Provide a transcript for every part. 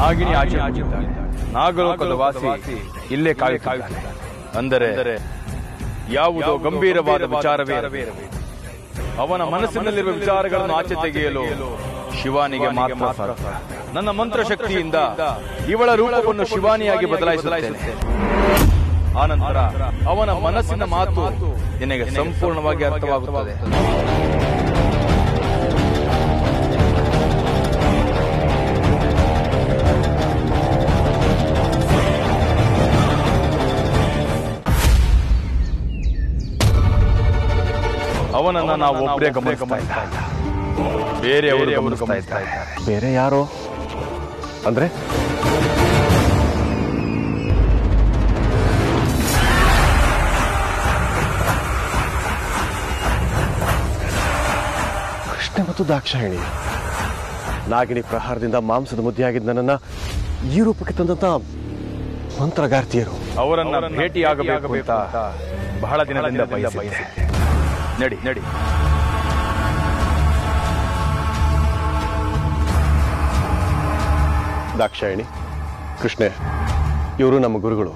ನಾಗಿನಿ ಆಚೆ ನಾಗಲೋಕದ ವಾಸಿ ಇಲ್ಲೇ ಕಾಯುತ್ತಿದ್ದಾನೆ. ಅಂದರೆ ಯಾವುದೋ ಗಂಭೀರವಾದ ವಿಚಾರವೇ. ಅವನ ಮನಸ್ಸಿನಲ್ಲಿರುವ ವಿಚಾರಗಳನ್ನು ಆಚೆ ತೆಗೆಯಲು ಶಿವಾನಿಗೆ ಮಾತ್ರ ಸಾಧ್ಯ. ನನ್ನ ಮಂತ್ರಶಕ್ತಿಯಿಂದ ಇವಳ ರೂಪವನ್ನು ಶಿವಾನಿಯಾಗಿ ಬದಲಾಯಿಸುತ್ತೇನೆ. ಆನಂತರ ಅವನ ಮನಸ್ಸಿನ ಮಾತು ನಿನಗೆ ಸಂಪೂರ್ಣವಾಗಿ ಅರ್ಥವಾಗುತ್ತದೆ. ಅವನನ್ನ ನಾವು ಒಬ್ಬರೇ ಗಮನಿಸ್ತಾ ಇದ್ದ, ಬೇರೆಯವರು ಗಮನಿಸ್ತಾ ಇದ್ದಾರೆ. ಬೇರೆ ಯಾರೋ ಅಂದ್ರೆ? ಕೃಷ್ಣ ಮತ್ತು ದಾಕ್ಷಾಯಿಣಿ. ನಾಗಿನಿ ಪ್ರಹಾರದಿಂದ ಮಾಂಸದ ಮುದ್ದೆಯಾಗಿದ್ದ ನನ್ನನ್ನ ಈ ರೂಪಕ್ಕೆ ತಂದಂತ ಮಂತ್ರಗಾರ್ತಿಯರು. ಅವರನ್ನ ಭೇಟಿಯಾಗಬೇಕು ಅಂತ ಬಹಳ ದಿನದಿಂದ ಬಯಸಿದ್ದೆ. ನಡಿ ನಡಿ. ದಾಕ್ಷಾಯಿಣಿ, ಕೃಷ್ಣೆ, ಇವರು ನಮ್ಮ ಗುರುಗಳು,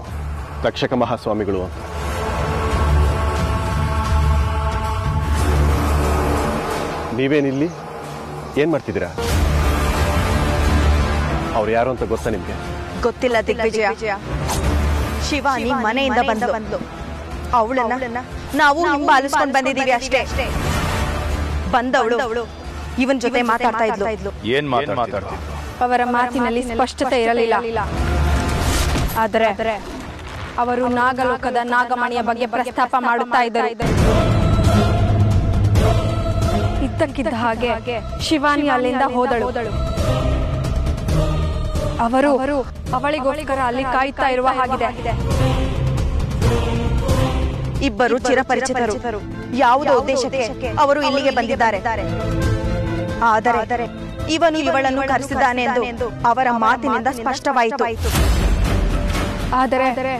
ತಕ್ಷಕ ಮಹಾಸ್ವಾಮಿಗಳು ಅಂತ. ನೀವೇನಿಲ್ಲಿ ಏನ್ ಮಾಡ್ತಿದ್ದೀರಾ? ಅವ್ರು ಯಾರು ಅಂತ ಗೊತ್ತಾ ನಿಮ್ಗೆ? ಗೊತ್ತಿಲ್ಲ ದಿಗ್ವಿಜಯ. ಶಿವಾನಿ ಮನೆಯಿಂದ ಬಂದ್ಲು. ಅವಳನ್ನ ನಾವು ಹಿಂಬಾಲಿಸ್ಕೊಂಡು ಬಂದಿದ್ದೀವಿ ಅಷ್ಟೇ. ಬಂದವಳು ಇವನ್ ಜೊತೆ ಮಾತಾಡ್ತಾ ಇದ್ಲು. ಏನ್ ಮಾತಾಡ್ತಿದ್ರು? ಅವರ ಮಾತಿನಲ್ಲಿ ಸ್ಪಷ್ಟತೆ ಇರಲಿಲ್ಲ. ಆದರೆ ಅವರು ನಾಗಲೋಕದ ನಾಗಮಣಿಯ ಬಗ್ಗೆ ಪ್ರಸ್ತಾಪ ಮಾಡುತ್ತಾ ಇದ್ದರು. ಇದ್ದಕ್ಕಿದ್ದ ಹಾಗೆ ಶಿವಾನಿ ಅಲ್ಲಿಂದ ಹೋದಳು. ಅವರು ಅವಳಿಗೋಸ್ಕರ ಅಲ್ಲಿ ಕಾಯುತ್ತಾ ಇರುವ ಹಾಗಿದೆ. ಇಬ್ಬರು ಚಿರಪರಿಚಿತರು. ಯಾವುದೋ ಉದ್ದೇಶಕ್ಕೆ ಅವರು ಇಲ್ಲಿಗೆ ಬಂದಿದ್ದಾರೆ. ಆದರೆ ಇವನು ಇವಳನ್ನು ಕರೆಸಿದ್ದಾನೆ ಎಂದು ಅವರ ಮಾತಿನಿಂದ ಸ್ಪಷ್ಟವಾಯಿತು. ಆದರೆ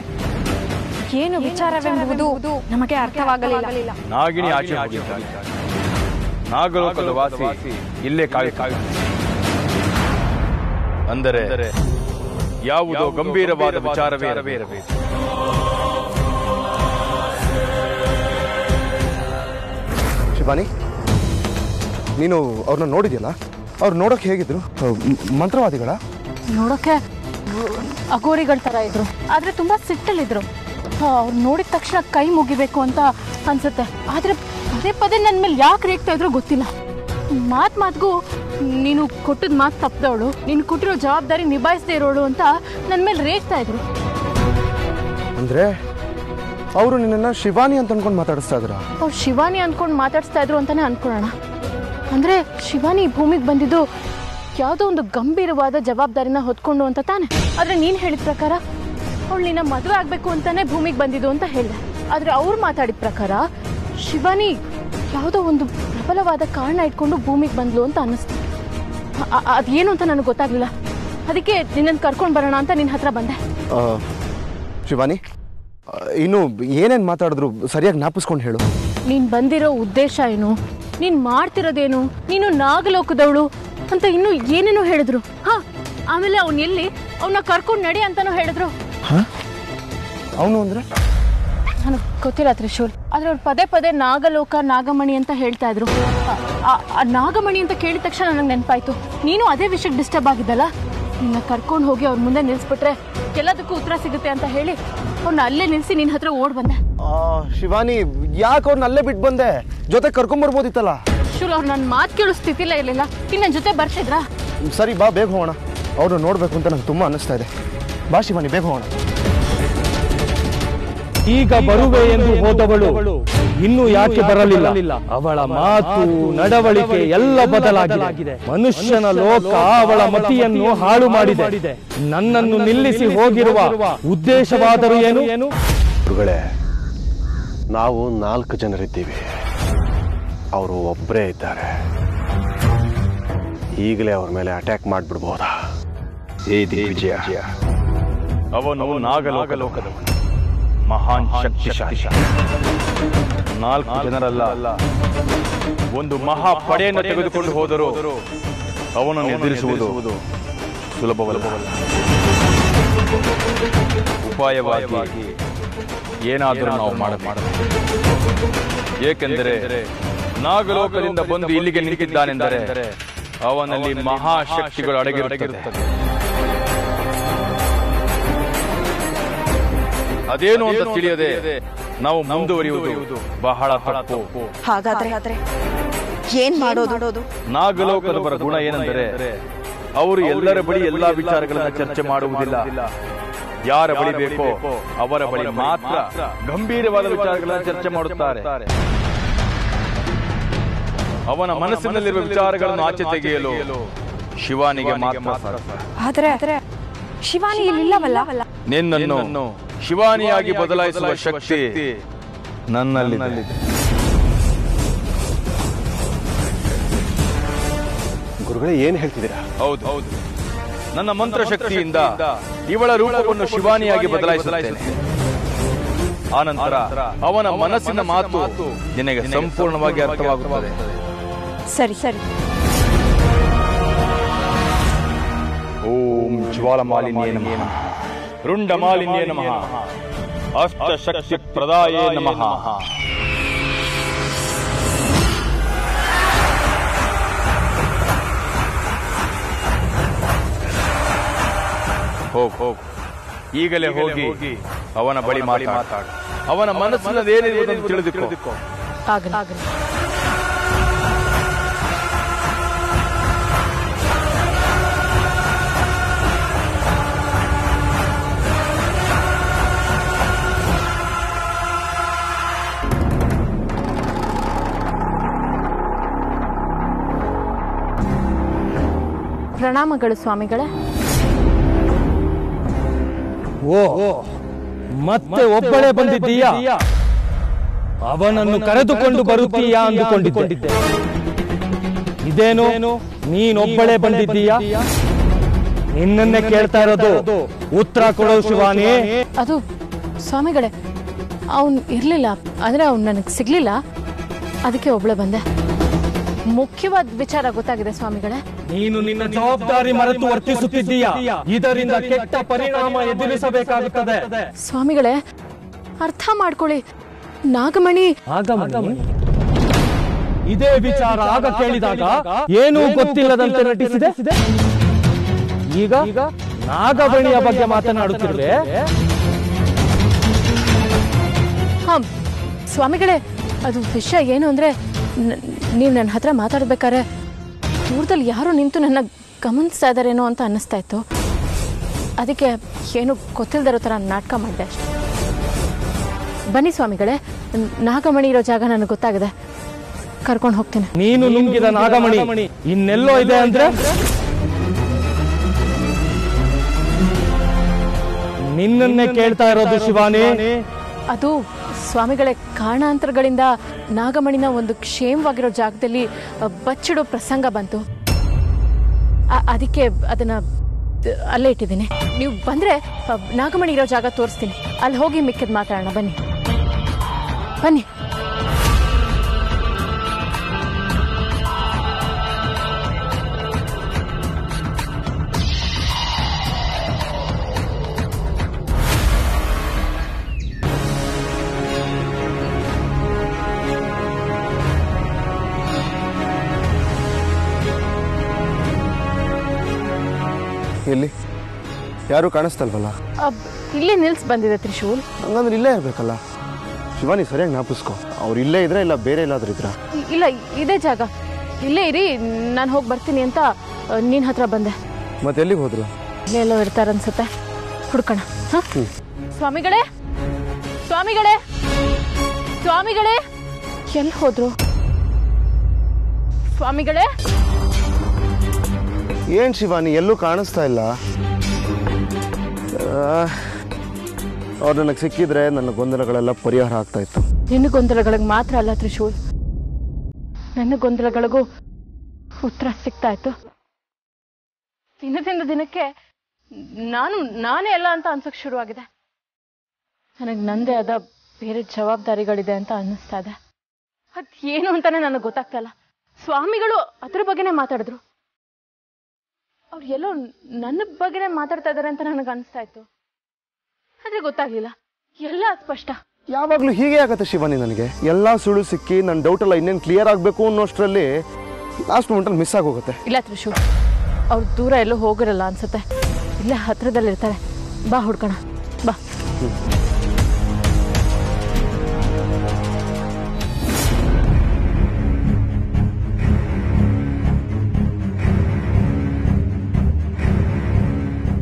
ಏನು ವಿಚಾರವೆಂಬುದು ನಮಗೆ ಅರ್ಥವಾಗಲಿಲ್ಲ. ನಾಗಿನಿ ಆಚೆ ಹೋಗಿದ್ದಾಳೆ. ನಾಗಲೋಕದ ವಾಸಿ ಇಲ್ಲೇ ಕಾಯುತ್ತಿದ್ದಾನೆ. ಅಂದರೆ ಯಾವುದೋ ಗಂಭೀರವಾದ ವಿಚಾರವೇ ಇರಬೇಕು. ಶಿವಾನಿ, ನೀನು ಅವ್ರನ್ನ ನೋಡಿದ್ಯಲ್ಲ? ಅವ್ರು ನೋಡೋಕೆ ಹೇಗಿದ್ರು? ಮಂತ್ರವಾದಿಗಳ? ನೋಡೋಕೆ ಅಗೋರಿಗಳ ಥರ ಇದ್ರು, ಆದರೆ ತುಂಬ ಸಿಟ್ಟಲ್ಲಿದ್ರು. ಅವ್ರು ನೋಡಿದ ತಕ್ಷಣ ಕೈ ಮುಗಿಬೇಕು ಅಂತ ಅನ್ಸುತ್ತೆ. ಆದರೆ ಪದೇ ಪದೇ ನನ್ನ ಮೇಲೆ ಯಾಕೆ ರೇಗ್ತಾ ಇದ್ರು ಗೊತ್ತಿಲ್ಲ. ಮಾತಿಗೂ ನೀನು ಕೊಟ್ಟಿದ ಮಾತು ತಪ್ಪದವಳು, ನೀನು ಕೊಟ್ಟಿರೋ ಜವಾಬ್ದಾರಿ ನಿಭಾಯಿಸದೇ ಇರೋಳು ಅಂತ ನನ್ನ ಮೇಲೆ ರೇಗ್ತಾ ಇದ್ರು. ಅಂದರೆ ಅವರು ನಿನ್ನನ್ನು ಶಿವಾನಿ ಅಂತ ಅನ್ಕೊಂಡು ಮಾತಾಡಿಸ್ತಾ ಇದ್ರ? ಅವ್ರು ಶಿವಾನಿ ಅಂದ್ಕೊಂಡು ಮಾತಾಡಿಸ್ತಾ ಇದ್ರು ಅಂತಾನೆ ಅನ್ಕೊಳ್ಳೋಣ. ಅಂದರೆ ಶಿವಾನಿ ಭೂಮಿಗೆ ಬಂದಿದ್ದು ಯಾವುದೋ ಒಂದು ಗಂಭೀರವಾದ ಜವಾಬ್ದಾರಿನ ಹೊತ್ಕೊಂಡು ಅಂತ ತಾನೆ. ಆದರೆ ನೀನು ಹೇಳಿದ ಪ್ರಕಾರ ಅವಳು ನಿನ್ನ ಮದುವೆ ಆಗಬೇಕು ಅಂತಾನೆ ಭೂಮಿಗೆ ಬಂದಿದ್ದು ಅಂತ ಹೇಳಿದೆ. ಆದರೆ ಅವ್ರು ಮಾತಾಡಿದ ಪ್ರಕಾರ ಶಿವಾನಿ ಯಾವುದೋ ಒಂದು ಪ್ರಬಲವಾದ ಕಾರಣ ಇಟ್ಕೊಂಡು ಭೂಮಿಗೆ ಬಂದ್ಲು ಅಂತ ಅನ್ನಿಸ್ತು. ಅದೇನು ಅಂತ ನನಗೆ ಗೊತ್ತಾಗಲಿಲ್ಲ. ಅದಕ್ಕೆ ನಿನ್ನನ್ನು ಕರ್ಕೊಂಡು ಬರೋಣ ಅಂತ ನಿನ್ನ ಹತ್ರ ಬಂದೆ. ಶಿವಾನಿ, ಇನ್ನು ಏನೇನು ಮಾತಾಡಿದ್ರು ಸರಿಯಾಗಿ ಜ್ಞಾಪಿಸ್ಕೊಂಡು ಹೇಳು. ನೀನು ಬಂದಿರೋ ಉದ್ದೇಶ ಏನು, ನೀನು ಮಾಡ್ತಿರೋದೇನು, ನೀನು ನಾಗಲೋಕದವಳು ಅಂತ ಇನ್ನೂ ಏನೇನೋ ಹೇಳಿದ್ರು. ಆಮೇಲೆ ಅವನು ಎಲ್ಲಿ, ಅವನ್ನ ಕರ್ಕೊಂಡು ನಡಿ ಅಂತಾನೂ ಹೇಳಿದ್ರು. ಅವನು ಅಂದರೆ ನನಗೆ ಗೊತ್ತಿಲ್ಲ ತ್ರಿಶೂಲ್. ಆದರೆ ಅವ್ರು ಪದೇ ಪದೇ ನಾಗಲೋಕ ನಾಗಮಣಿ ಅಂತ ಹೇಳ್ತಾ ಇದ್ರು. ಆ ನಾಗಮಣಿ ಅಂತ ಕೇಳಿದ ತಕ್ಷಣ ನನಗೆ ನೆನಪಾಯ್ತು, ನೀನು ಅದೇ ವಿಷಯಕ್ಕೆ ಡಿಸ್ಟರ್ಬ್ ಆಗಿದ್ದಲ್ಲ. ನಿನ್ನ ಕರ್ಕೊಂಡು ಹೋಗಿ ಅವ್ರ ಮುಂದೆ ನಿಲ್ಲಿಸ್ಬಿಟ್ರೆ ಎಲ್ಲದಕ್ಕೂ ಉತ್ತರ ಸಿಗುತ್ತೆ ಅಂತ ಹೇಳಿ ಅವ್ರನ್ನ ಅಲ್ಲೇ ನಿಲ್ಲಿಸಿ ನಿನ್ನ ಹತ್ರ ಓಡ್ ಬಂದೆ. ಶಿವಾನಿ, ಯಾಕೆ ಅವ್ರನ್ನ ಅಲ್ಲೇ ಬಿಟ್ಟು ಬಂದೆ? ಜೊತೆ ಕರ್ಕೊಂಬರ್ಬೋದಿತ್ತಲ್ಲ. ಶೂಲ್, ಅವ್ರು ನನ್ನ ಮಾತು ಕೇಳೋ ಸ್ಥಿತಿಲೇ ಇರಲಿಲ್ಲ. ಇನ್ನು ಜೊತೆ ಬರ್ತಿದ್ರಾ? ಸರಿ ಬಾ, ಬೇಗ ಹೋಗೋಣ. ಅವ್ರನ್ನ ನೋಡ್ಬೇಕು ಅಂತ ನಂಗೆ ತುಂಬ ಅನ್ನಿಸ್ತಾ ಇದೆ. ಬಾ ಶಿವಾನಿ, ಬೇಗ ಹೋಗೋಣ. ಈಗ ಬರುವೆ ಎಂದು ಹೋದವಳು ಇನ್ನೂ ಯಾಕೆ ಬರಲಿಲ್ಲ? ಅವಳ ಮಾತು ನಡವಳಿಕೆ ಎಲ್ಲ ಬದಲಾಗಿದೆ. ಮನುಷ್ಯನ ಲೋಕ ಅವಳ ಮತಿಯನ್ನು ಹಾಳು ಮಾಡಿದೆ. ನನ್ನನ್ನು ನಿಲ್ಲಿಸಿ ಹೋಗಿರುವ ಉದ್ದೇಶವಾದರೂ ಏನು? ಗುರುಗಳೇ, ನಾವು 4 ಜನರಿದ್ದೀವಿ, ಅವರು ಒಬ್ಬರೇ ಇದ್ದಾರೆ. ಈಗಲೇ ಅವ್ರ ಮೇಲೆ ಅಟ್ಯಾಕ್ ಮಾಡಿಬಿಡ್ಬೋದಾ? ಏ ದಿಗ್ವಿಜಯ, ಅವನು ನಾಗಲೋಕದವನು, ಮಹಾನ್ ಶಕ್ತಿಶಾಲಿ. 4 ಜನರಲ್ಲ, ಒಂದು ಮಹಾ ಪಡೆಯನ್ನು ತೆಗೆದುಕೊಂಡು ಹೋದರೂ ಅವನನ್ನು ಎದುರಿಸುವುದು ಸುಲಭವಲ್ಲ. ಉಪಾಯವಾಗಿ ಏನಾದರೂ ನಾವು ಮಾಡಬೇಕು. ಏಕೆಂದರೆ ನಾಗಲೋಕದಿಂದ ಬಂದು ಇಲ್ಲಿಗೆ ನಿಂತಿದ್ದಾನೆಂದರೆ ಅವನಲ್ಲಿ ಮಹಾಶಕ್ತಿಗಳು ಅಡಗಿರುತ್ತದೆ. ಅದೇನು ಅಂತ ತಿಳಿಯದೆ ನಾವು ಮುಂದುವರಿಯುವುದು ಬಹಳ ತಪ್ಪು. ಹಾಗಾದ್ರೆ ಏನ್ ಮಾಡೋದು? ನಾಗಲೋಕದವರ ಗುಣ ಏನೆಂದರೆ ಅವರು ಎಲ್ಲರ ಬಳಿ ಎಲ್ಲಾ ವಿಚಾರಗಳನ್ನ ಚರ್ಚೆ ಮಾಡುವುದಿಲ್ಲ. ಯಾರ ಬಳಿ ಬೇಕೋ ಅವರ ಬಳಿ ಮಾತ್ರ ಗಂಭೀರವಾದ ವಿಚಾರಗಳನ್ನ ಚರ್ಚೆ ಮಾಡುತ್ತಾರೆ. ಅವನ ಮನಸ್ಸಿನಲ್ಲಿರುವ ವಿಚಾರಗಳನ್ನು ಆಚೆ ತೆಗೆಯಲು ಶಿವಾನಿಗೆ ಮಾತ್ರ ಸಾಧ್ಯ. ಆದ್ರೆ ಶಿವಾನಿ ಇಲ್ಲಿಲ್ಲವಲ್ಲ. ನಿನ್ನನ್ನು ಶಿವಾನಿಯಾಗಿ ಬದಲಾಯಿಸುವ ಶಕ್ತಿ ನನ್ನಲ್ಲಿದೆ. ಗುರುಗಳೇ ಏನು ಹೇಳ್ತಿದ್ದೀರಾ? ಹೌದು, ನನ್ನ ಮಂತ್ರ ಶಕ್ತಿಯಿಂದ ಇವಳ ರೂಪವನ್ನು ಶಿವಾನಿಯಾಗಿ ಬದಲಾಯಿಸುತ್ತೇನೆ. ಆನಂತರ ಅವನ ಮನಸ್ಸಿನ ಮಾತು ನಿನಗೆ ಸಂಪೂರ್ಣವಾಗಿ ಅರ್ಥವಾಗುತ್ತದೆ. ಸರಿ. ಓಂ ಜ್ವಾಲಮಾಲಿನ್ಯೇ ನಮಃ, ರುಂಡಮಾಲಿನ್ಯೇ ನಮಃ, ಅಷ್ಟಶಕ್ತಿ ಪ್ರದಾಯೇ ನಮಃ. ಹೋಗು, ಈಗಲೇ ಹೋಗಿ ಅವನ ಬಳಿ ಮಾತಾಡು. ಅವನ ಮನಸ್ಸಿನದೇನಿರುವುದನ್ನು ತಿಳಿದುಕೋ. ಆಗಲಿ. ಪ್ರಣಾಮಗಳು ಸ್ವಾಮಿಗಳೇ. ಓ, ಮತ್ತೆ ಒಬ್ಬಳೇ ಬಂದಿದ್ದೀಯಾ? ಅವನನ್ನು ಕರೆದುಕೊಂಡು ಬರುತ್ತೀಯಾ ಅಂದುಕೊಂಡಿದ್ದೆ. ಇದೇನು ನೀನೊಬ್ಬಳೇ ಬಂದಿದ್ದೀಯಾ? ನಿನ್ನನ್ನೇ ಕೇಳ್ತಾ ಇರೋದು, ಉತ್ತರ ಕೊಡೋ ಶಿವಾನಿ. ಅದು ಸ್ವಾಮಿಗಳೇ, ಅವನು ಇರ್ಲಿಲ್ಲ, ಅಂದ್ರೆ ಅವ್ನು ನನಗೆ ಸಿಗ್ಲಿಲ್ಲ, ಅದಕ್ಕೆ ಒಬ್ಳೆ ಬಂದೆ. ಮುಖ್ಯವಾದ ವಿಚಾರ ಗೊತ್ತಾಗಿದೆ ಸ್ವಾಮಿಗಳೇ. ನೀನು ನಿನ್ನ ಜವಾಬ್ದಾರಿ ಮರೆತು ವರ್ತಿಸುತ್ತಿದ್ದೀಯಾ? ಇದರಿಂದ ಕೆಟ್ಟ ಪರಿಣಾಮ ಎದುರಿಸಬೇಕಾಗುತ್ತದೆ. ಸ್ವಾಮಿಗಳೇ, ಅರ್ಥ ಮಾಡ್ಕೊಳ್ಳಿ. ನಾಗಮಣಿ ಇದೇ ವಿಚಾರ ಆಗ ಕೇಳಿದಾಗ ಏನೂ ಗೊತ್ತಿಲ್ಲದಂತೆ ನಟಿಸಿದೆ. ಈಗ ನಾಗಮಣಿಯ ಬಗ್ಗೆ ಮಾತನಾಡುತ್ತಿರುವೆ. ಹಾ ಸ್ವಾಮಿಗಳೇ, ಅದು ವಿಷಯ ಏನು ಅಂದ್ರೆ, ನೀವು ನನ್ನ ಹತ್ರ ಮಾತಾಡ್ಬೇಕಾದ್ರೆ ದೂರದಲ್ಲಿ ಯಾರೋ ನಿಂತು ನನ್ನ ಗಮನಿಸ್ತಾ ಇದ್ದಾರೇನೋ ಅಂತ ಅನ್ನಿಸ್ತಾ ಇತ್ತು. ಅದಕ್ಕೆ ಏನು ಗೊತ್ತಿಲ್ಲದಿರೋ ಥರ ನಾಟಕ ಮಾಡಿದೆ ಅಷ್ಟೆ. ಬನ್ನಿ ಸ್ವಾಮಿಗಳೇ, ನಾಗಮಣಿ ಇರೋ ಜಾಗ ನನಗೆ ಗೊತ್ತಾಗಿದೆ, ಕರ್ಕೊಂಡು ಹೋಗ್ತೀನಿ. ನೀನು ನುಂಗಿದ ನಾಗಮಣಿ ಇನ್ನೆಲ್ಲೋ ಇದೆ ಅಂದ್ರೆ ನಿನ್ನನ್ನೇ ಕೇಳ್ತಾ ಇರೋದು ಶಿವಾನಿ. ಅದು ಸ್ವಾಮಿಗಳೇ, ಕಾರಣಾಂತರಗಳಿಂದ ನಾಗಮಣಿನ ಒಂದು ಕ್ಷೇಮವಾಗಿರೋ ಜಾಗದಲ್ಲಿ ಬಚ್ಚಿಡೋ ಪ್ರಸಂಗ ಬಂತು. ಅದಕ್ಕೆ ಅದನ್ನ ಅಲ್ಲೇ ಇಟ್ಟಿದ್ದೀನಿ. ನೀವು ಬಂದ್ರೆ ನಾಗಮಣಿ ಇರೋ ಜಾಗ ತೋರಿಸ್ತೀನಿ. ಅಲ್ಲಿ ಹೋಗಿ ಮಿಕ್ಕಿದ್ ಮಾತಾಡೋಣ. ಬನ್ನಿ. ಎಲ್ಲಿ ಯಾರು ಕಾಣಿಸ್ತಲ್ವಲ್ಲ? ಇಲ್ಲೇ ನಿಲ್ಸ್ ಬಂದಿದೆ ತ್ರಿಶೂಲ್. ಹಂಗಂದ್ರೆ ಇಲ್ಲೇ ಇರ್ಬೇಕಲ್ಲ. ಶಿವಾನಿ, ಸರಿಯಾಗಿ ಜ್ಞಾಪಿಸ್ಕೊ. ಅವ್ರು ಇಲ್ಲೇ ಇದ್ರೆ ಇಲ್ಲ ಬೇರೆ ಎಲ್ಲಾದ್ರೂ ಇದ್ರ? ಇಲ್ಲ, ಇದೇ ಜಾಗ. ಇಲ್ಲೇ ಇರಿ, ನಾನು ಹೋಗಿ ಬರ್ತೀನಿ ಅಂತ ನಿನ್ನ ಹತ್ರ ಬಂದೆ. ಮತ್ತೆ ಎಲ್ಲಿಗೆ ಹೋದ್ರು? ಇಲ್ಲೇ ಎಲ್ಲೋ ಇರ್ತಾರನ್ಸುತ್ತೆ, ಹುಡ್ಕೋಣ. ಸ್ವಾಮಿಗಳೇ, ಎಲ್ಲಿ ಹೋದ್ರು? ಸ್ವಾಮಿಗಳೇ, ಏನ್ ಶಿವಾನಿ, ಎಲ್ಲೂ ಕಾಣಿಸ್ತಾ ಇಲ್ಲ. ಅವ್ರು ನನಗೆ ಸಿಕ್ಕಿದ್ರೆ ನನ್ನ ಗೊಂದಲಗಳೆಲ್ಲ ಪರಿಹಾರ ಆಗ್ತಾ ಇತ್ತು. ನಿನ್ನ ಗೊಂದಲಗಳಿಗೆ ಮಾತ್ರ ಅಲ್ಲ ತ್ರಿಶೂಲ್, ನನ್ನ ಗೊಂದಲಗಳಿಗೂ ಉತ್ತರ ಸಿಗ್ತಾ ಇತ್ತು. ದಿನದಿಂದ ದಿನಕ್ಕೆ ನಾನೇ ಎಲ್ಲ ಅಂತ ಅನ್ಸಕ್ ಶುರುವಾಗಿದೆ. ನನಗೆ ನಂದೇ ಆದ ಬೇರೆ ಜವಾಬ್ದಾರಿಗಳಿದೆ ಅಂತ ಅನ್ನಿಸ್ತಾ ಇದೆ. ಅದ್ ಏನು ಅಂತಾನೆ ನನಗೆ ಗೊತ್ತಾಗ್ತಾ ಇಲ್ಲ. ಸ್ವಾಮಿಗಳು ಅದ್ರ ಬಗ್ಗೆನೇ ಮಾತಾಡಿದ್ರು. ಅವ್ರು ಎಲ್ಲೋ ನನ್ನ ಬಗ್ಗೆನೇ ಮಾತಾಡ್ತಾ ಇದ್ದಾರೆ ಅಂತ ನನಗೆ ಅನಿಸ್ತಾ ಇತ್ತು. ಆದರೆ ಗೊತ್ತಾಗ್ಲಿಲ್ಲ, ಎಲ್ಲ ಸ್ಪಷ್ಟ. ಯಾವಾಗಲೂ ಹೀಗೆ ಆಗತ್ತೆ ಶಿವಾನಿ. ನನಗೆ ಎಲ್ಲ ಸುಳ್ಳು ಸಿಕ್ಕಿ ನನ್ನ ಡೌಟ್ ಎಲ್ಲ ಇನ್ನೇನು ಕ್ಲಿಯರ್ ಆಗಬೇಕು ಅನ್ನೋಷ್ಟರಲ್ಲಿ ಲಾಸ್ಟ್ ಮೂಮೆಂಟಲ್ಲಿ ಮಿಸ್ ಆಗೋಗುತ್ತೆ. ಇಲ್ಲ ತ್ರಿಶು, ಅವ್ರು ದೂರ ಎಲ್ಲೋ ಹೋಗಿರಲ್ಲ ಅನ್ಸುತ್ತೆ, ಇಲ್ಲೇ ಹತ್ರದಲ್ಲಿರ್ತಾರೆ. ಬಾ ಹುಡ್ಕೋಣ, ಬಾ.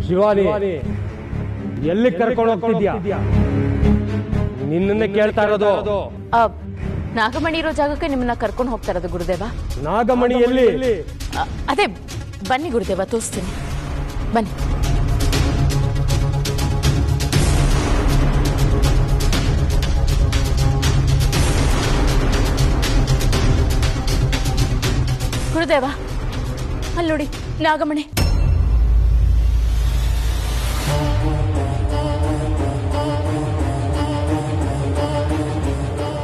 ಶಿವಾನಿ, ಎಲ್ಲಿ ಕರ್ಕೊಂಡು ಹೋಗ್ತಿದ್ಯಾ? ನಿನ್ನನ್ನೇ ಕೇಳ್ತಾ ಇರೋದು. ನಾಗಮಣಿ ಇರೋ ಜಾಗಕ್ಕೆ ನಿಮ್ಮನ್ನ ಕರ್ಕೊಂಡು ಹೋಗ್ತಾ ಇರೋದು ಗುರುದೇವ. ನಾಗಮಣಿ ಎಲ್ಲಿ? ಅದೇ ಬನ್ನಿ ಗುರುದೇವ, ತೋರಿಸ್ತೀನಿ, ಬನ್ನಿ. ಗುರುದೇವ, ಅಲ್ಲಿ ನೋಡಿ ನಾಗಮಣಿ.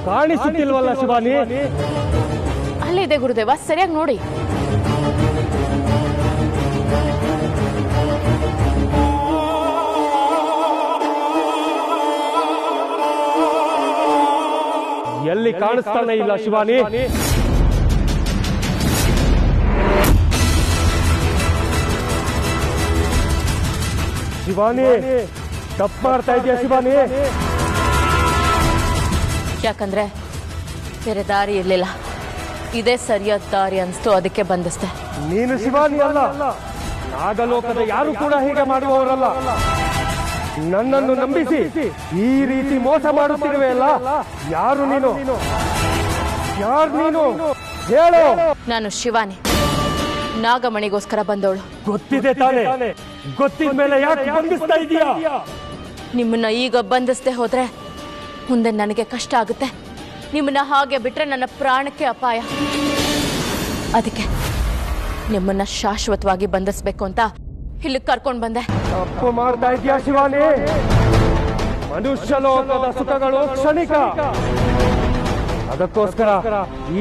ಕಾಣಿಸುತ್ತಿಲ್ವಲ್ಲ ಶಿವಾನಿ? ಅಲ್ಲೇ ಇದೆ ಗುರುದೇವ, ಸರಿಯಾಗಿ ನೋಡಿ. ಎಲ್ಲಿ ಕಾಣಿಸ್ತಾನೆ ಇಲ್ಲ ಶಿವಾನಿ. ಶಿವಾನಿ, ತಪ್ಪು ಮಾಡ್ತಾ ಇದೆಯಾ ಶಿವಾನಿ? ಯಾಕಂದ್ರೆ ಬೇರೆ ದಾರಿ ಇರ್ಲಿಲ್ಲ, ಇದೇ ಸರಿಯಾದ ದಾರಿ ಅನ್ಸ್ತು, ಅದಕ್ಕೆ ಬಂದಿಸ್ತೆ. ನೀನು ಶಿವಾನಿ ಅಲ್ಲ, ನಾಗಲೋಕದ ಯಾರು ಕೂಡ ಹೀಗೆ ಮಾಡುವವರಲ್ಲ. ನನ್ನನ್ನು ನಂಬಿಸಿ ಈ ರೀತಿ ಮೋಸ ಮಾಡುತ್ತಿರುವೆ ಅಲ್ಲ, ಯಾರು ನೀನು? ಯಾರು ನೀನು ಹೇಳು. ನಾನು ಶಿವಾನಿ, ನಾಗಮಣಿಗೋಸ್ಕರ ಬಂದವಳು. ಗೊತ್ತಿದೆ ತಾನೆ? ಗೊತ್ತಿದ ಮೇಲೆ ಯಾಕೆ ಬಂಧಿಸ್ತಾ ಇದೀಯಾ? ನಿಮ್ಮನ್ನ ಈಗ ಬಂಧಿಸದೆ ಹೋದ್ರೆ ಮುಂದೆ ನನಗೆ ಕಷ್ಟ ಆಗುತ್ತೆ. ನಿಮ್ಮನ್ನ ಹಾಗೆ ಬಿಟ್ರೆ ನನ್ನ ಪ್ರಾಣಕ್ಕೆ ಅಪಾಯ. ಅದಕ್ಕೆ ನಿಮ್ಮನ್ನ ಶಾಶ್ವತವಾಗಿ ಬಂಧಿಸಬೇಕು ಅಂತ ಇಲ್ಲಿ ಕರ್ಕೊಂಡು ಬಂದೆ. ತಪ್ಪು ಮಾಡ್ತಾ ಇದೆಯಾ ಶಿವಾನಿ? ಮನುಷ್ಯ ಲೋಕದ ಸುಖಗಳು ಕ್ಷಣಿಕ. ಅದಕ್ಕೋಸ್ಕರ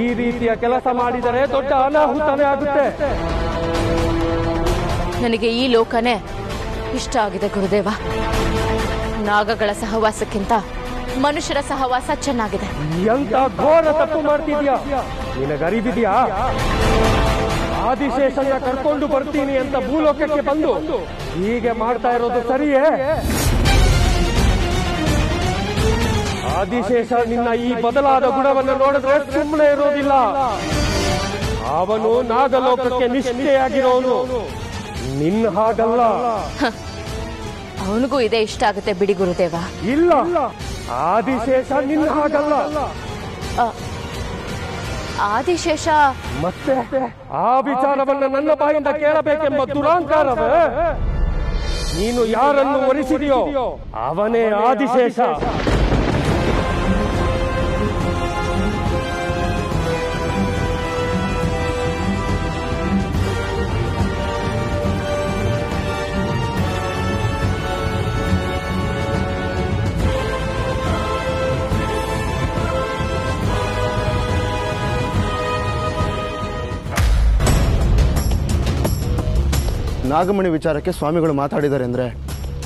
ಈ ರೀತಿಯ ಕೆಲಸ ಮಾಡಿದರೆ ದೊಡ್ಡ ಅನಾಹುತನೇ ಆಗುತ್ತೆ. ನನಗೆ ಈ ಲೋಕನೇ ಇಷ್ಟ ಆಗಿದೆ ಗುರುದೇವ. ನಾಗಗಳ ಸಹವಾಸಕ್ಕಿಂತ ಮನುಷ್ಯರ ಸಹವಾಸ ಚೆನ್ನಾಗಿದೆ. ಎಂತ ಘೋರ ತಪ್ಪು ಮಾಡ್ತಿದ್ಯಾ? ನಿನಗರಿವಿದ್ಯಾ? ಆದಿಶೇಷನ ಕರ್ಕೊಂಡು ಬರ್ತೀನಿ ಅಂತ ಭೂಲೋಕಕ್ಕೆ ಬಂದು ಹೀಗೆ ಮಾಡ್ತಾ ಇರೋದು ಸರಿಯೇ? ಆದಿಶೇಷ ನಿನ್ನ ಈ ಬದಲಾದ ಗುಣವನ್ನು ನೋಡಿದ್ರೆ ಸುಮ್ಮನೆ ಇರೋದಿಲ್ಲ. ಅವನು ನಾಗಲೋಕಕ್ಕೆ ನಿಷ್ಠೆಯಾಗಿರೋನು, ನಿನ್ನ ಹಾಗಲ್ಲ. ಅವನಿಗೂ ಇದೇ ಇಷ್ಟ ಆಗುತ್ತೆ ಬಿಡಿ ಗುರುದೇವ. ಇಲ್ಲ, ಆದಿಶೇಷ ನಿನ್ನ ಹಾಗಲ್ಲ. ಆದಿಶೇಷ ಮತ್ತೆ ಆ ವಿಚಾರವನ್ನು ನನ್ನ ಬಾಯಿಂದ ಕೇಳಬೇಕೆಂಬ ದುರಾಂಕಾರವೇ? ನೀನು ಯಾರನ್ನು ವರಿಸಿದೆಯೋ ಅವನೇ ಆದಿಶೇಷ. ನಾಗಮಣಿ ವಿಚಾರಕ್ಕೆ ಸ್ವಾಮಿಗಳು ಮಾತಾಡಿದ್ದಾರೆ ಅಂದರೆ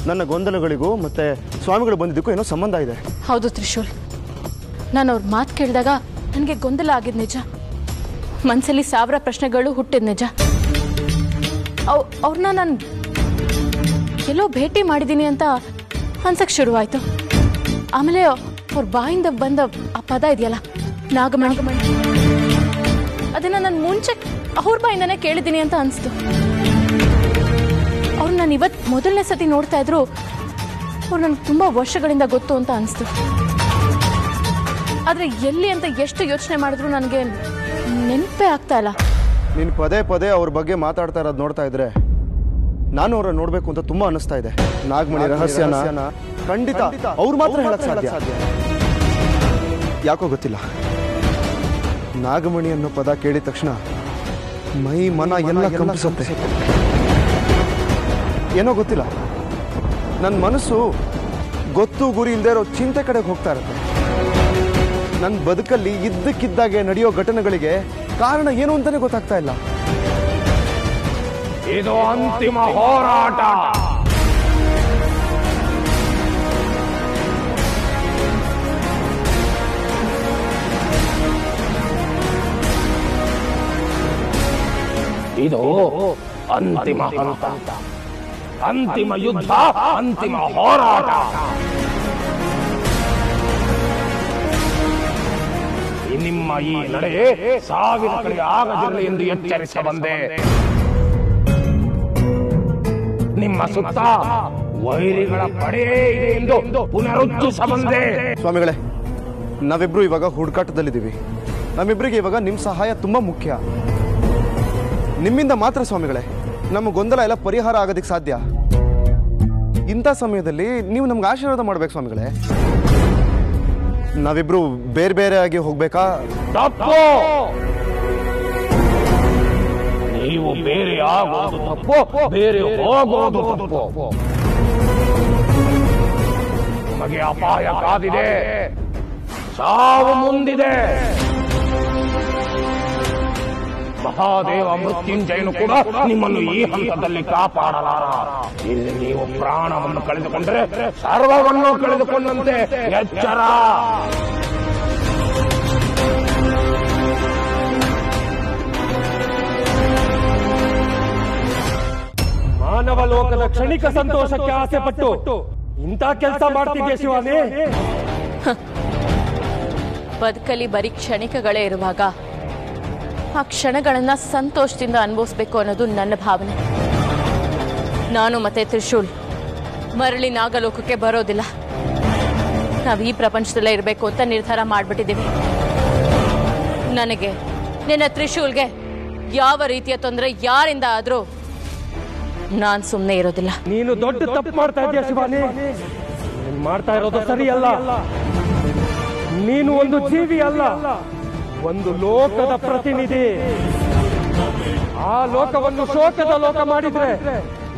ನನ್ನ ಗೊಂದಲಗಳಿಗೂ ಮತ್ತೆ ಸ್ವಾಮಿಗಳು ಬಂದಿದ್ದಕ್ಕೂ ಏನೋ ಸಂಬಂಧ ಇದೆ. ಹೌದು ತ್ರಿಶೂಲ್, ನಾನು ಅವ್ರ ಮಾತು ಕೇಳಿದಾಗ ನನಗೆ ಗೊಂದಲ ಆಗಿದ್ ನಿಜ. ಮನಸ್ಸಲ್ಲಿ ಸಾವಿರ ಪ್ರಶ್ನೆಗಳು ಹುಟ್ಟಿದ್ ನಿಜ. ಅವ್ರನ್ನ ನಾನು ಎಲ್ಲೋ ಭೇಟಿ ಮಾಡಿದ್ದೀನಿ ಅಂತ ಅನ್ಸಕ್ ಶುರುವಾಯ್ತು. ಆಮೇಲೆ ಅವ್ರ ಬಾಯಿಂದ ಬಂದ ಆ ಪದ ಇದೆಯಲ್ಲ, ನಾಗಮಣಿ, ಅದನ್ನ ನಾನು ಮುಂಚೆ ಅವ್ರ ಬಾಯಿಂದನೇ ಕೇಳಿದ್ದೀನಿ ಅಂತ ಅನಿಸ್ತು. ಅವ್ರು ನಾನು ಇವತ್ತು ಮೊದಲನೇ ಸತಿ ನೋಡ್ತಾ ಇದ್ರು, ಅವ್ರು ನನಗೆ ತುಂಬ ವರ್ಷಗಳಿಂದ ಗೊತ್ತು ಅಂತ ಅನಿಸ್ತು. ಆದರೆ ಎಲ್ಲಿ ಅಂತ ಎಷ್ಟು ಯೋಚನೆ ಮಾಡಿದ್ರು ನನಗೆ ನೆನಪೇ ಆಗ್ತಾ ಇಲ್ಲ. ನೀನು ಪದೇ ಪದೇ ಅವ್ರ ಬಗ್ಗೆ ಮಾತಾಡ್ತಾ ಇರೋದು ನೋಡ್ತಾ ಇದ್ರೆ ನಾನು ಅವ್ರನ್ನ ನೋಡಬೇಕು ಅಂತ ತುಂಬ ಅನ್ನಿಸ್ತಾ ಇದೆ. ನಾಗಮಣಿ ರಹಸ್ಯನ ಖಂಡಿತ ಅವ್ರು ಮಾತ್ರ ಹೇಳಕ್ ಸಾಧ್ಯ. ಯಾಕೋ ಗೊತ್ತಿಲ್ಲ, ನಾಗಮಣಿ ಅನ್ನೋ ಪದ ಕೇಳಿದ ತಕ್ಷಣ ಮೈ ಮನ ಎಲ್ಲ ಕಂಪಿಸುತ್ತೆ. ಏನೋ ಗೊತ್ತಿಲ್ಲ, ನನ್ನ ಮನಸ್ಸು ಗೊತ್ತು ಗುರಿ ಇಲ್ಲದೆ ಇರೋ ಚಿಂತೆ ಕಡೆಗೆ ಹೋಗ್ತಾ ಇರುತ್ತೆ. ನನ್ನ ಬದುಕಲ್ಲಿ ಇದ್ದಕ್ಕಿದ್ದಾಗೆ ನಡೆಯೋ ಘಟನೆಗಳಿಗೆ ಕಾರಣ ಏನು ಅಂತಾನೆ ಗೊತ್ತಾಗ್ತಾ ಇಲ್ಲ. ಇದು ಅಂತಿಮ ಹೋರಾಟ. ಇದು ಅಂತಿಮ ಹಂತ, ಅಂತಿಮ ಯುದ್ಧ, ಅಂತಿಮ ಹೋರಾಟ. ನಿಮ್ಮ ಈ ನಡೆ ಸಾವಿನ ಕಡೆ ಆಗದಿರಲಿ ಎಂದು ಎಚ್ಚರಿಸ ಬಂದೆ. ನಿಮ್ಮ ಸುತ್ತ ವೈರಿಗಳ ಪಡೆ ಇದೆ ಎಂದು ಪುನರುಚ್ಚರಿಸ ಬಂದೆ. ಸ್ವಾಮಿಗಳೇ, ನಾವಿಬ್ರು ಇವಾಗ ಹುಡುಕಾಟದಲ್ಲಿದ್ದೀವಿ. ನಮ್ಮಿಬ್ರಿಗೆ ಇವಾಗ ನಿಮ್ಮ ಸಹಾಯ ತುಂಬಾ ಮುಖ್ಯ. ನಿಮ್ಮಿಂದ ಮಾತ್ರ ಸ್ವಾಮಿಗಳೇ ನಮ್ಮ ಗೊಂದಲ ಎಲ್ಲ ಪರಿಹಾರ ಆಗೋದಕ್ಕೆ ಸಾಧ್ಯ. ಇಂಥ ಸಮಯದಲ್ಲಿ ನೀವು ನಮ್ಗೆ ಆಶೀರ್ವಾದ ಮಾಡ್ಬೇಕು ಸ್ವಾಮಿಗಳೇ. ನಾವಿಬ್ರು ಬೇರೆ ಬೇರೆ ಆಗಿ ಹೋಗ್ಬೇಕಾ? ತಪ್ಪು. ನೀವು ಬೇರೆ ಆಗೋದು ತಪ್ಪು, ಬೇರೆ ಹೋಗೋದು ತಪ್ಪು. ನಿಮಗೆ ಅಪಾಯ ಕಾದಿದೆ, ಸಾವು ಮುಂದಿದೆ. ಮಹಾದೇವ ಮೃತ್ಯುಂಜಯನು ಕೂಡ ನಿಮ್ಮನ್ನು ಈ ಹಂತದಲ್ಲಿ ಕಾಪಾಡಲಾರ. ಇಲ್ಲಿ ನೀವು ಪ್ರಾಣವನ್ನು ಕಳೆದುಕೊಂಡ್ರೆ ಸರ್ವವನ್ನು ಕಳೆದುಕೊಂಡಂತೆ. ಎಚ್ಚರ. ಮಾನವ ಲೋಕದ ಕ್ಷಣಿಕ ಸಂತೋಷಕ್ಕೆ ಆಸೆ ಪಟ್ಟು ಇಂಥ ಕೆಲಸ ಮಾಡ್ತಿದ್ಯಾ ಶಿವಾನಿ? ಬದುಕಲಿ ಬರೀ ಕ್ಷಣಿಕಗಳೇ ಇರುವಾಗ ಆ ಕ್ಷಣಗಳನ್ನ ಸಂತೋಷದಿಂದ ಅನುಭವಿಸ್ಬೇಕು ಅನ್ನೋದು ನನ್ನ ಭಾವನೆ. ನಾನು ಮತ್ತೆ ತ್ರಿಶೂಲ್ ಮರಳಿ ನಾಗಲೋಕಕ್ಕೆ ಬರೋದಿಲ್ಲ. ನಾವು ಈ ಪ್ರಪಂಚದಲ್ಲೇ ಇರಬೇಕು ಅಂತ ನಿರ್ಧಾರ ಮಾಡ್ಬಿಟ್ಟಿದ್ದೀವಿ. ನನಗೆ ನಿನ್ನ ತ್ರಿಶೂಲ್ಗೆ ಯಾವ ರೀತಿಯ ತೊಂದರೆ ಯಾರಿಂದ ಆದ್ರೂ ನಾನ್ ಸುಮ್ಮನೆ ಇರೋದಿಲ್ಲ. ನೀನು ದೊಡ್ಡ ತಪ್ಪು ಮಾಡ್ತಾ ಇದೀಯ ಶಿವಾನಿ. ನೀನು ಮಾಡ್ತಾ ಇರೋದು ಸರಿಯಲ್ಲ. ನೀನು ಒಂದು ಜೀವಿ ಅಲ್ಲ, ಒಂದು ಲೋಕದ ಪ್ರತಿನಿಧಿ. ಆ ಲೋಕವನ್ನು ಶೋಕದ ಲೋಕ ಮಾಡಿದ್ರೆ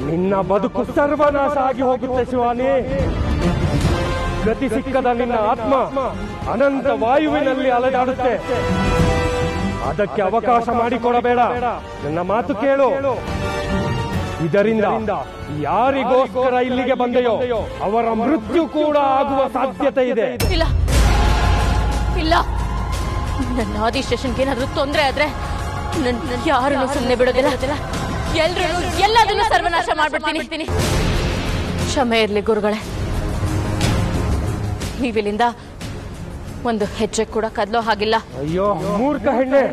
ನಿನ್ನ ಬದುಕು ಸರ್ವನಾಶ ಆಗಿ ಹೋಗುತ್ತೆ ಶಿವಾನಿ. ಗತಿ ಸಿಕ್ಕದ ನಿನ್ನ ಆತ್ಮ ಅನಂತ ವಾಯುವಿನಲ್ಲಿ ಅಲೆದಾಡುತ್ತೆ. ಅದಕ್ಕೆ ಅವಕಾಶ ಮಾಡಿಕೊಡಬೇಡ. ನನ್ನ ಮಾತು ಕೇಳು. ಇದರಿಂದ ಯಾರಿಗೋಸ್ಕರ ಇಲ್ಲಿಗೆ ಬಂದೆಯೋ ಅವರ ಮೃತ್ಯು ಕೂಡ ಆಗುವ ಸಾಧ್ಯತೆ ಇದೆ. ಇಲ್ಲ ಇಲ್ಲ, ನನ್ನ ಆದಿ ಸ್ಟೇಷನ್ಗೆ ಏನಾದ್ರೂ ತೊಂದರೆ ಆದ್ರೆ ಯಾರನ್ನು ಸುಮ್ಮನೆ ಬಿಡೋದಿಲ್ಲ. ಎಲ್ರೂ ಎಲ್ಲದನ್ನು ಸರ್ವನಾಶ ಮಾಡ್ಬಿಡ್ತೀನಿ. ಕ್ಷಮೆ ಇರ್ಲಿ ಗುರುಗಳೇ. ನೀವಿಲ್ಲಿಂದ ಒಂದು ಹೆಜ್ಜೆ ಕೂಡ ಕದಲೋ ಹಾಗಿಲ್ಲ. ಅಯ್ಯೋ ಮೂರ್ಖ ಹೆಣ್ಣೆ,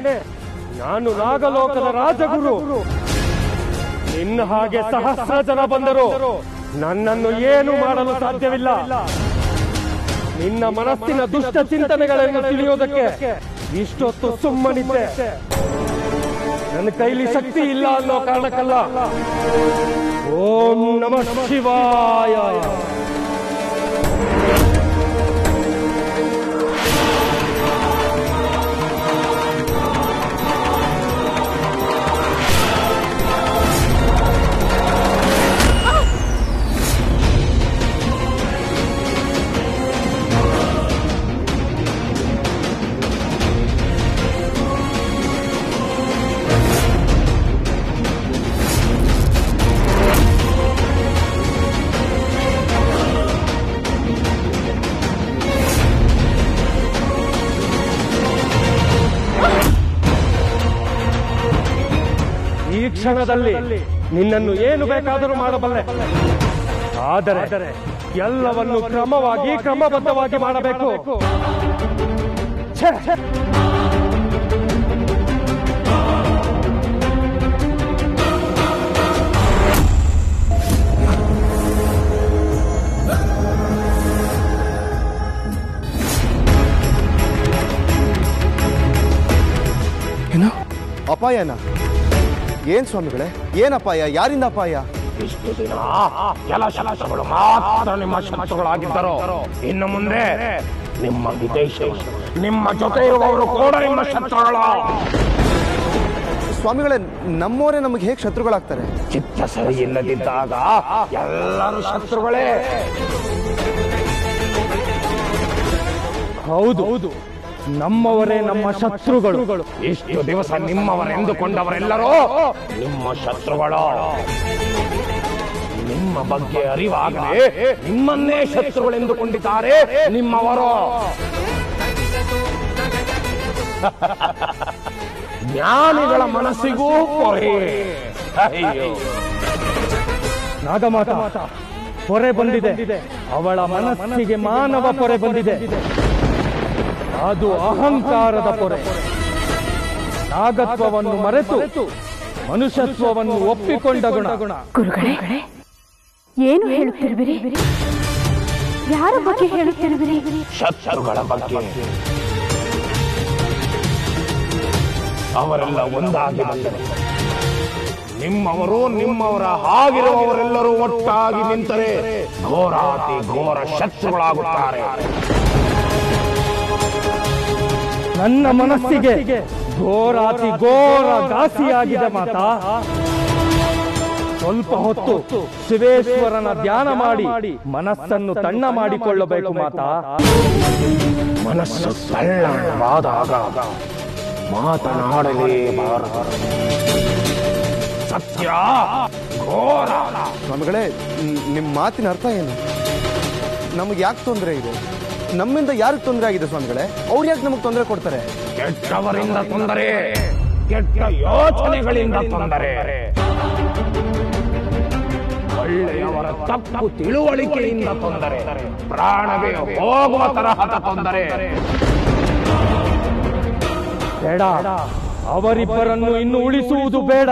ನಾನು ನಾಗಲೋಕದ ರಾಜಗುರು. ನಿನ್ನ ಹಾಗೆ ಸಹಸ್ರ ಜನ ಬಂದರು ನನ್ನನ್ನು ಏನು ಮಾಡಲು ಸಾಧ್ಯವಿಲ್ಲ. ನಿನ್ನ ಮನಸ್ಸಿನ ದುಷ್ಟ ಚಿಂತನೆಗಳನ್ನು ತಿಳಿಯೋದಕ್ಕೆ ಇಷ್ಟೊತ್ತು ಸುಮ್ಮನಿದ್ದೆ. ನನ್ನ ಕೈಲಿ ಶಕ್ತಿ ಇಲ್ಲ ಅನ್ನೋ ಕಾರಣಕ್ಕಲ್ಲ. ಓಂ ನಮಃ ಶಿವಾಯ. ಈ ಕ್ಷಣದಲ್ಲಿ ನಿನ್ನನ್ನು ಏನು ಬೇಕಾದರೂ ಮಾಡಬಲ್ಲೆ. ಆದರೆ ಎಲ್ಲವನ್ನು ಕ್ರಮಬದ್ಧವಾಗಿ ಮಾಡಬೇಕು. ಏನು ಅಪಾಯನ? ಏನ್ ಸ್ವಾಮಿಗಳೇ, ಏನ್ ಅಪಾಯ? ಯಾರಿಂದ ಅಪಾಯ? ಇಷ್ಟು ದಿನ ಕೆಲಸಗಳು ಮಾತ್ರ ನಿಮ್ಮ ಶತ್ರುಗಳಾಗಿದ್ದರು. ಇನ್ನು ಮುಂದೆ ನಿಮ್ಮ ವಿದೇಶಿ, ನಿಮ್ಮ ಜೊತೆ ಇರುವವರು ಕೂಡ ನಿಮ್ಮ ಶತ್ರುಗಳ. ಸ್ವಾಮಿಗಳೇ, ನಮ್ಮವರೇ ನಮಗೆ ಹೇಗೆ ಶತ್ರುಗಳಾಗ್ತಾರೆ? ಚಿತ್ತ ಸರಿ ಇಲ್ಲದಿದ್ದಾಗ ಎಲ್ಲರೂ ಶತ್ರುಗಳೇ. ಹೌದು, ನಮ್ಮವರೇ ನಮ್ಮ ಶತ್ರುಗಳು. ಇಷ್ಟು ದಿವಸ ನಿಮ್ಮವರೆಂದುಕೊಂಡವರೆಲ್ಲರೂ ನಿಮ್ಮ ಶತ್ರುಗಳು. ನಿಮ್ಮ ಬಗ್ಗೆ ಅರಿವಾಗಲೇ ನಿಮ್ಮನ್ನೇ ಶತ್ರುಗಳೆಂದುಕೊಂಡಿದ್ದಾರೆ ನಿಮ್ಮವರು. ಜ್ಞಾನಿಗಳ ಮನಸ್ಸಿಗೂ ಪೊರೆ. ಅಯ್ಯೋ, ನಾಗಮಾತ ಪೊರೆ ಬಂದಿದೆ. ಅವಳ ಮನಸ್ಸಿಗೆ ಮಾನವ ಪೊರೆ ಬಂದಿದೆ. ಅದು ಅಹಂಕಾರದ ಪೊರೆ. ನಾಗತ್ವವನ್ನು ಮರೆತು ಮನುಷ್ಯತ್ವವನ್ನು ಒಪ್ಪಿಕೊಂಡ ಗುಣ. ಗುರುಗಳೇ, ಏನು ಹೇಳುತ್ತಿರುವಿರಿ? ಯಾರ ಬಗ್ಗೆ ಹೇಳುತ್ತಿರುವಿರಿ? ಶತ್ರುಗಳ ಬಗ್ಗೆ. ಅವರೆಲ್ಲ ಒಂದಾಗಿ ಬಂದರು. ನಿಮ್ಮವರು ನಿಮ್ಮವರ ಆಗಿರುವವರೆಲ್ಲರೂ ಒಟ್ಟಾಗಿ ನಿಂತರೆ ಘೋರಾತಿ ಘೋರ ಶತ್ರುಗಳಾಗುತ್ತಾರೆ. ನನ್ನ ಮನಸ್ಸಿಗೆ ಘೋರಾತಿ ಘೋರ ಘಾಸಿಯಾಗಿದೆ ಮಾತಾ. ಸ್ವಲ್ಪ ಹೊತ್ತು ಶಿವೇಶ್ವರನ ಧ್ಯಾನ ಮಾಡಿ ಮನಸ್ಸನ್ನು ತಣ್ಣ ಮಾಡಿಕೊಳ್ಳಬೇಕು ಮಾತಾ. ಮನಸ್ಸು ತಣ್ಣವಾದಾಗ ಮಾತನಾಡಲೇಬಾರದು. ಸತ್ಯ ಘೋರ. ಸ್ವಾಮಿಗಳೇ, ನಿಮ್ಮ ಮಾತಿನ ಅರ್ಥ ಏನು? ನಮಗೆ ಯಾಕೆ ತೊಂದರೆ ಇದೆ? ನಮ್ಮಿಂದ ಯಾರಿಗೆ ತೊಂದರೆ ಆಗಿದೆ ಸ್ವಾಮಿಗಳೇ? ಅವ್ರು ಯಾಕೆ ನಮಗೆ ತೊಂದರೆ ಕೊಡ್ತಾರೆ? ಕೆಟ್ಟವರಿಂದ ತೊಂದರೆ, ಕೆಟ್ಟ ಯೋಚನೆಗಳಿಂದ ತೊಂದರೆ, ಒಳ್ಳೆಯವರ ತಪ್ಪು ತಿಳುವಳಿಕೆಯಿಂದ ತೊಂದರೆ, ಪ್ರಾಣವೇ ಹೋಗುವ ತರಹದ ತೊಂದರೆ. ಬೇಡ, ಅವರಿಬ್ಬರನ್ನು ಇನ್ನು ಉಳಿಸುವುದು ಬೇಡ.